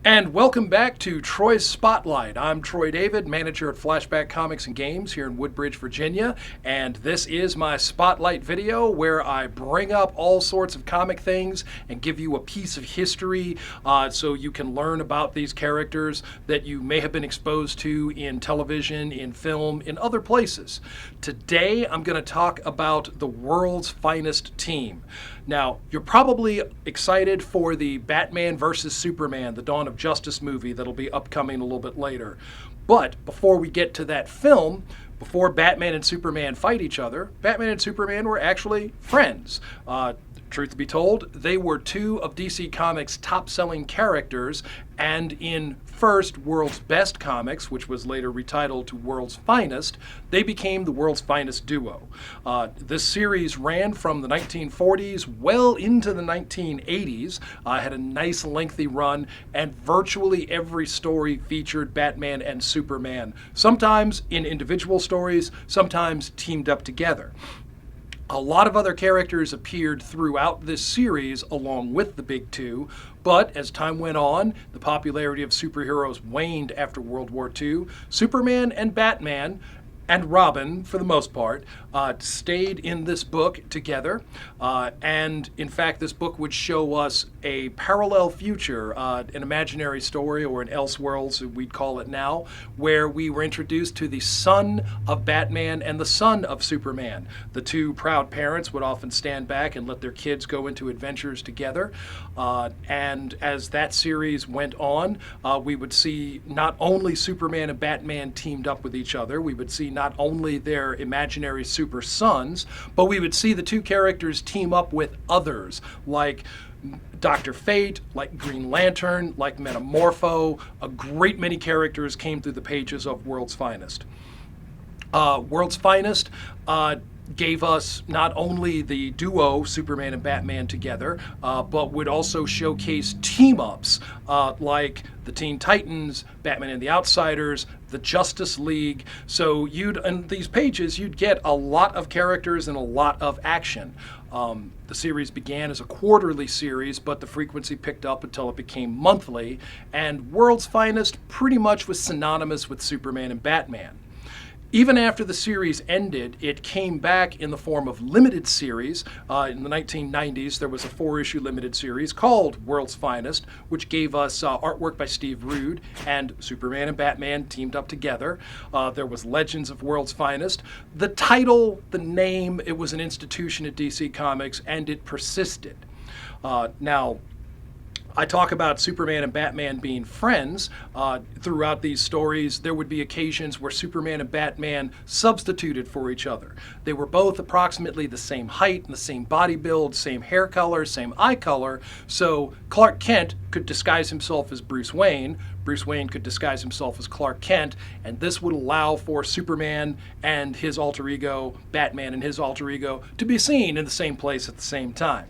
And welcome back to Troy's Spotlight. I'm Troy David, manager at Flashback Comics and Games here in Woodbridge, Virginia, and this is my Spotlight video where I bring up all sorts of comic things and give you a piece of history so you can learn about these characters that you may have been exposed to in television, in film, in other places. Today I'm going to talk about the world's finest team. Now, you're probably excited for the Batman vs. Superman, the Dawn of Justice movie that'll be upcoming a little bit later. But before we get to that film, before Batman and Superman fight each other, Batman and Superman were actually friends. Truth be told, they were two of DC Comics' top-selling characters, and in first World's Best Comics, which was later retitled to World's Finest, they became the World's Finest duo. This series ran from the 1940s well into the 1980s, had a nice lengthy run, and virtually every story featured Batman and Superman, sometimes in individual stories, sometimes teamed up together. A lot of other characters appeared throughout this series along with the big two, but as time went on, the popularity of superheroes waned after World War II. Superman and Batman, and Robin, for the most part, stayed in this book together. And in fact, this book would show us a parallel future, an imaginary story, or an Elseworlds, we'd call it now, where we were introduced to the son of Batman and the son of Superman. The two proud parents would often stand back and let their kids go into adventures together. And as that series went on, we would see not only Superman and Batman teamed up with each other, we would see not only their imaginary super sons, but we would see the two characters team up with others, like Dr. Fate, like Green Lantern, like Metamorpho. A great many characters came through the pages of World's Finest. World's Finest gave us not only the duo Superman and Batman together, but would also showcase team-ups like the Teen Titans, Batman and the Outsiders, the Justice League. So in these pages, you'd get a lot of characters and a lot of action. The series began as a quarterly series, but the frequency picked up until it became monthly, and World's Finest pretty much was synonymous with Superman and Batman. Even after the series ended, it came back in the form of limited series. In the 1990s, there was a 4-issue limited series called World's Finest, which gave us artwork by Steve Rude, and Superman and Batman teamed up together. There was Legends of World's Finest. The title, the name, it was an institution at DC Comics, and it persisted. Now, I talk about Superman and Batman being friends. Throughout these stories, there would be occasions where Superman and Batman substituted for each other. They were both approximately the same height and the same body build, same hair color, same eye color, so Clark Kent could disguise himself as Bruce Wayne could disguise himself as Clark Kent, and this would allow for Superman and his alter ego, Batman and his alter ego, to be seen in the same place at the same time.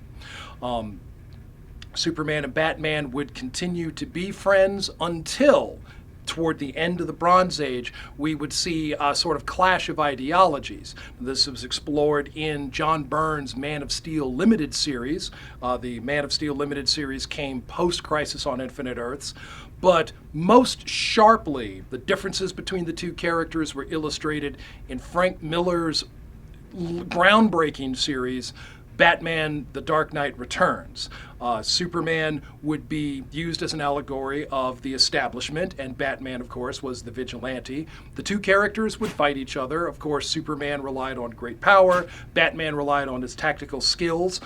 Superman and Batman would continue to be friends until, toward the end of the Bronze Age, we would see a sort of clash of ideologies. This was explored in John Byrne's Man of Steel Limited series. The Man of Steel Limited series came post-Crisis on Infinite Earths, but most sharply, the differences between the two characters were illustrated in Frank Miller's groundbreaking series, Batman, The Dark Knight Returns. Superman would be used as an allegory of the establishment, and Batman, of course, was the vigilante. The two characters would fight each other. Of course, Superman relied on great power. Batman relied on his tactical skills,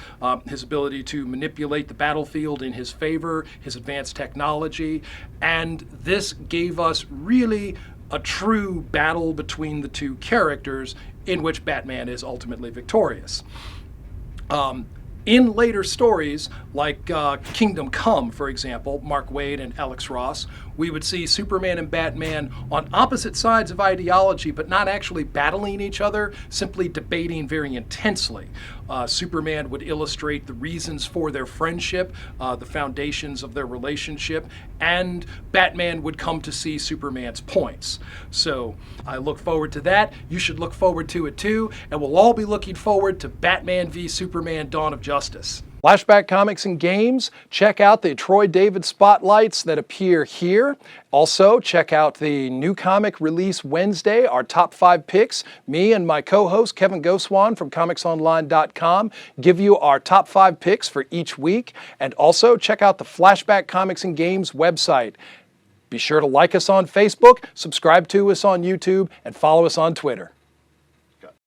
his ability to manipulate the battlefield in his favor, his advanced technology, and this gave us really a true battle between the two characters in which Batman is ultimately victorious. In later stories, like Kingdom Come, for example, Mark Waid and Alex Ross, we would see Superman and Batman on opposite sides of ideology, but not actually battling each other, simply debating very intensely. Superman would illustrate the reasons for their friendship, the foundations of their relationship, and Batman would come to see Superman's points. So I look forward to that. You should look forward to it too, and we'll all be looking forward to Batman v Superman: Dawn of Justice. Flashback Comics and Games, check out the Troy David spotlights that appear here. Also, check out the new comic release Wednesday, our top 5 picks. Me and my co-host Kevin Goswan from comicsonline.com give you our top 5 picks for each week. And also check out the Flashback Comics and Games website. Be sure to like us on Facebook, subscribe to us on YouTube, and follow us on Twitter.